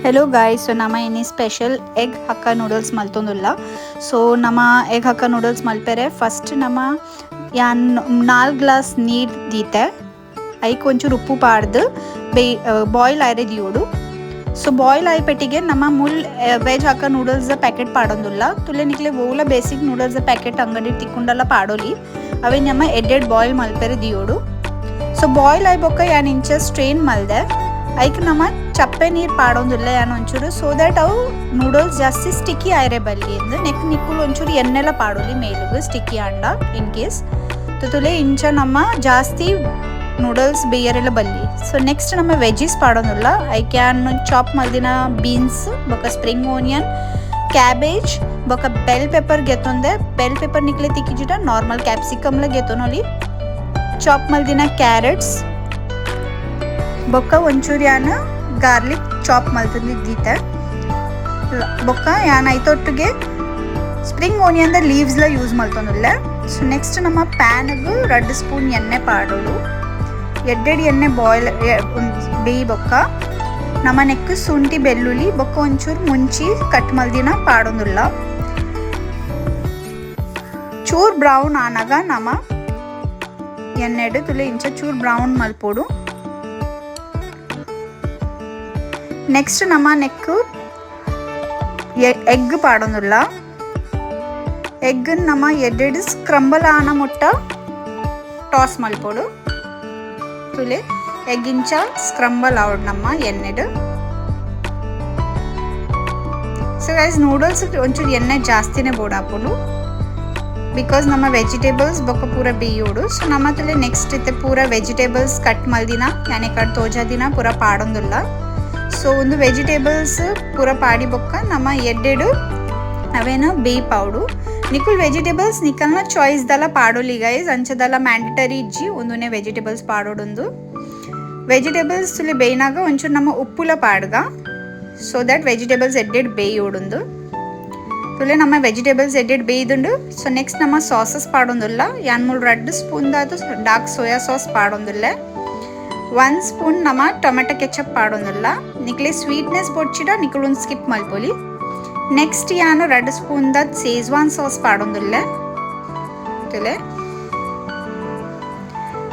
Hello guys, so nama ini special egg hakka noodles maltondilla. So nama egg hakka noodles malpere first nama yan 4 glass ನೀರ್ ದೀತೆ I Konchur ಉಪ್ಪು ಪಾಡ್ದು boil ಆಯ್ರೆ ದಿಯೋಡು. So boil ಆಯ್ ಪೆಟ್ಟಿಗೆ ನಮ್ಮ ಮುಲ್ veg ಹಾಕ noodles packet ಪಾಡೋದಿಲ್ಲ ತುಲೆ ನಿಕ್ಲೆ ಓಲ basic noodles packet ಅಂಗಡಿ ತಿಕ್ಕೊಂಡಲ್ಲ ಪಾಡೋಲಿ ಅವೇ ನಮ್ಮ ಎಡ್ಡೆಡ್ boil ಮಲ್ಪೆರೆ ದಿಯೋಡು. So boil ಆಯ್ ಬೊಕ್ಕ ಯಾನ್ ಇಂಚ ಸ್ಟ್ರೈನ್ ಮಲ್ದೆ ಐಕ್ ನಮ್ಮ ಚಪ್ಪೆ ನೀರು ಪಾಡೋದಿಲ್ಲ ಯಾನ್ ಒಂಚೂರು ಸೊ ದ್ಯಾಟ್ ಅವು ನೂಡಲ್ಸ್ ಜಾಸ್ತಿ ಸ್ಟಿಕ್ಕಿ ಆಯ್ರೆ ಬಲ್ಲಿ ಎಂದು ನೆಕ್ ನಿಕ್ಕುಲು ಒಂಚೂರು ಎಣ್ಣೆಲ್ಲ ಪಾಡೋಲಿ ಮೇಲುಗು ಸ್ಟಿಕ್ಕಿ ಅಂಡ ಇನ್ ಕೇಸ್ ತುಲೆ ಇಂಚ ನಮ್ಮ ಜಾಸ್ತಿ ನೂಡಲ್ಸ್ ಬೇಯರೆಲ್ಲ ಬಲ್ಲಿ. ಸೊ ನೆಕ್ಸ್ಟ್ ನಮ್ಮ ವೆಜ್ಜೀಸ್ ಪಾಡೋದಿಲ್ಲ ಐ ಕ್ಯಾನ್ ಚಾಪ್ ಮಲ್ದಿನ ಬೀನ್ಸ್ ಬೊಕ್ಕ ಸ್ಪ್ರಿಂಗ್ ಓನಿಯನ್ ಕ್ಯಾಬೇಜ್ ಬೊಕ್ಕ ಬೆಲ್ ಪೆಪ್ಪರ್ ಗೆತ್ತೊಂದೆ ಬೆಲ್ ಪೆಪ್ಪರ್ ನಿಕ್ಲೆ ತಿಕ್ಕಿಜಿಟ ನಾರ್ಮಲ್ ಕ್ಯಾಪ್ಸಿಕಮ್ಲ ಗೆತ್ತೊನೊಲಿ ಚಾಪ್ ಮಲ್ದಿನ ಕ್ಯಾರೆಟ್ಸ್ ಬೊಕ್ಕ ಒಂಚೂರು ಯಾನ ಗಾರ್ಲಿಕ್ ಚಾಪ್ ಮಲ್ತಂದಿದ್ದೀತೆ ಬೊಕ್ಕ ಯಾನ್ ಐತೊಟ್ಟಿಗೆ ಸ್ಪ್ರಿಂಗ್ ಓನಿಯನ್ ಲೀವ್ಸ್ಲ ಯೂಸ್ ಮಲ್ತೊಂದಿಲ್ಲ. ಸೊ ನೆಕ್ಸ್ಟ್ ನಮ್ಮ ಪ್ಯಾನ್ಗೆ 2 ಸ್ಪೂನ್ ಎಣ್ಣೆ ಪಾಡೋದು ಎಡ್ಡೆಡಿ ಎಣ್ಣೆ ಬಾಯ್ಲ್ ಬೇಯಿ ಬೊಕ್ಕ ನಮ್ಮ ನೆಕ್ ಶುಂಠಿ ಬೆಳ್ಳುಳ್ಳಿ ಬೊಕ್ಕ ಒಂಚೂರು ಮುಂಚಿ ಕಟ್ ಮಲ್ದಿನ ಪಾಡೋದಿಲ್ಲ ಚೂರ್ ಬ್ರೌನ್ ಆನಾಗ ನಮ್ಮ ಎಣ್ಣೆಡು ತುಲೆ ಇಂಚ ಚೂರ್ ಬ್ರೌನ್ ಮಲ್ಪೋಡು. ನೆಕ್ಸ್ಟ್ ನಮ್ಮ ನೆಕ್ಕು ಎಗ್ ಪಾಡೋದಿಲ್ಲ ಎಗ್ ನಮ್ಮ ಎಡ್ಡೆಡು ಸ್ಕ್ರಂಬಲ್ ಆನ ಮುಟ್ಟ ಟಾಸ್ ಮಲ್ಪೋಡು ತುಲೆ ಎಗ್ ಇಂಚ ಸ್ಕ್ರಂಬಲ್ ಆವಡ್ ನಮ್ಮ ಎಣ್ಣೆಡು. ಸೊ ಗೈಸ್ ನೂಡಲ್ಸ್ ಒಂಚೂರು ಎಣ್ಣೆ ಜಾಸ್ತಿನೇ ಬೋಡಾಪೋಡು ಬಿಕಾಸ್ ನಮ್ಮ ವೆಜಿಟೇಬಲ್ಸ್ ಬೊಕ್ಕ ಪೂರ ಬೇಯೋಡು. ಸೊ ನಮ್ಮ ತುಲೆ ನೆಕ್ಸ್ಟ್ ಇತ್ತೆ ಪೂರ ವೆಜಿಟೇಬಲ್ಸ್ ಕಟ್ ಮಲ್ದಿನ ಯಾನೆ ಕಟ್ ತೋಜಾ ದಿನ ಪೂರ ಪಾಡೋದಿಲ್ಲ. ಸೊ ಒಂದು ವೆಜಿಟೇಬಲ್ಸ್ ಪೂರ ಪಾಡಿ ಬೊಕ್ಕ ನಮ್ಮ ಎಡ್ಡೆಡು ಅವೇನು ಬೇಯಿ ಪಾವಡು ನಿಕುಲ್ ವೆಜಿಟೇಬಲ್ಸ್ ನಿಕಲ್ನ ಚಾಯ್ಸ್ ದಲ್ಲ ಪಾಡೋಲಿ ಗೈಸ್ ಅಂಚದಲ್ಲ ಮ್ಯಾಂಡಟರಿ ಇಜ್ಜಿ ಒಂದನೇ ವೆಜಿಟೇಬಲ್ಸ್ ಪಾಡೋಡೊಂದು ವೆಜಿಟೇಬಲ್ಸ್ ತುಲಿ ಬೇಯ್ನಾಗ ಒಂಚೂರು ನಮ್ಮ ಉಪ್ಪುಲ ಪಾಡ್ಗ ಸೊ ದ್ಯಾಟ್ ವೆಜಿಟೇಬಲ್ಸ್ ಎಡ್ಡೆಡ್ ಬೇಯೋಡೊಂದು ತುಲೆ ನಮ್ಮ ವೆಜಿಟೇಬಲ್ಸ್ ಎಡ್ಡೆಡ್ ಬೇಯ್ದುಂಡು. ಸೊ ನೆಕ್ಸ್ಟ್ ನಮ್ಮ ಸಾಸಸ್ ಪಾಡೊಂದಿಲ್ಲ ಯಾನ್ 2 ಸ್ಪೂನ್ ದಾತು ಡಾರ್ಕ್ ಸೋಯಾ ಸಾಸ್ ಪಾಡೊಂದಿಲ್ಲ 1 ಸ್ಪೂನ್ ನಮ್ಮ ಟೊಮೆಟೊ ಕೆಚಪ್ ಪಾಡೋದಿಲ್ಲ ನಿಕ್ಲೆ ಸ್ವೀಟ್ನೆಸ್ ಬೊಚ್ಚಿಡ ನಿಕುಲೊಂದು ಸ್ಕಿಪ್ ಮಲ್ಪೊಲಿ. ನೆಕ್ಸ್ಟ್ ಯಾನು 2 ಸ್ಪೂನ್ ದ ಸೇಜ್ವಾನ್ ಸಾಸ್ ಪಾಡೋದಿಲ್ಲ ತುಲೆ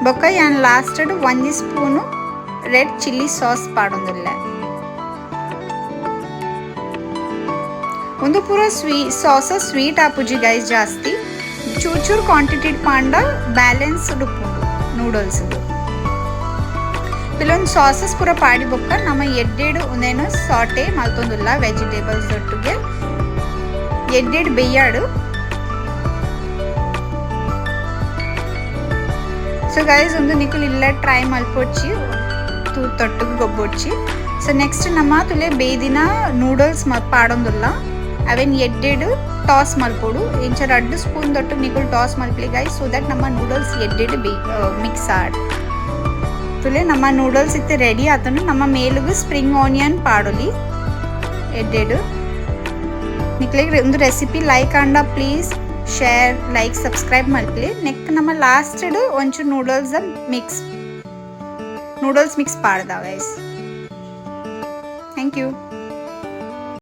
ಬೊಕ್ಕ ಯಾನ್ last 1 spoon red chilli sauce ಪಾಡೋದಿಲ್ಲ ಒಂದು ಪೂರ ಸಾಸಸ್ ಸ್ವೀಟ್ ಆಪುಜಿ ಗೈಸ್ ಜಾಸ್ತಿ ಚೂರ್ ಚೂರ್ ಕ್ವಾಂಟಿಟಿ ಪಾಂಡ ಬ್ಯಾಲೆನ್ಸ್ಡ್ ಉಪ್ಪು ನೂಡಲ್ಸ್ ಇಲ್ಲೊಂದು ಸಾಸಸ್ ಪೂರ ಪಾಡಿ ಬೊಕ್ಕ ನಮ್ಮ ಎಡ್ಡೆಡು ಒಂದೇನು ಸಾಟೆ ಮಲ್ತೊಂದಿಲ್ಲ ವೆಜಿಟೇಬಲ್ಸ್ ಒಟ್ಟಿಗೆ ಎಡ್ಡೆಡು ಬೇಯಾಡು. ಸೊ ಗೈಸ್ ಒಂದು ನಿಕುಲ್ ಇಲ್ಲ ಟ್ರೈ ಮಲ್ಪೊಚ್ಚಿ ತೊಟ್ಟಿಗೆ ಗೊಬ್ಬೊಚ್ಚಿ. ಸೊ ನೆಕ್ಸ್ಟ್ ನಮ್ಮ ತುಲೆ ಬೇದಿನ ನೂಡಲ್ಸ್ ಪಾಡೊಂದಿಲ್ಲ ಅವೇನು ಎಡ್ಡೆಡು ಟಾಸ್ ಮಲ್ಪೋಡು ಇಂಚ 2 ಸ್ಪೂನ್ ತೊಟ್ಟು ನಿಕುಲ್ ಟಾಸ್ ಮಲ್ಪಲಿ ಗೈಸ್ ಸೊ ದಟ್ ನಮ್ಮ ನೂಡಲ್ಸ್ ಎಡ್ಡೆಡು ಮಿಕ್ಸ್ ಆಡ್ ತುಲೆ ನಮ್ಮ ನೂಡಲ್ಸ್ ಇತ್ತೆ ರೆಡಿ ಆತನು ನಮ್ಮ ಮೇಲುಗು ಸ್ಪ್ರಿಂಗ್ ಆನಿಯನ್ ಪಾಡೋಲಿ ಎಡ್ಡೆಡು ನಿಕ್ಲೆಗೆ ಒಂದು recipe like and please share like subscribe ಮಲ್ಪಲಿ ನೆಕ್ ನಮ್ಮ ಲಾಸ್ಟ್ ಒಂಚೂರು ನೂಡಲ್ಸ್ ಮಿಕ್ಸ್ ಪಾಡ್ದ ಗೈಸ್. Thank you.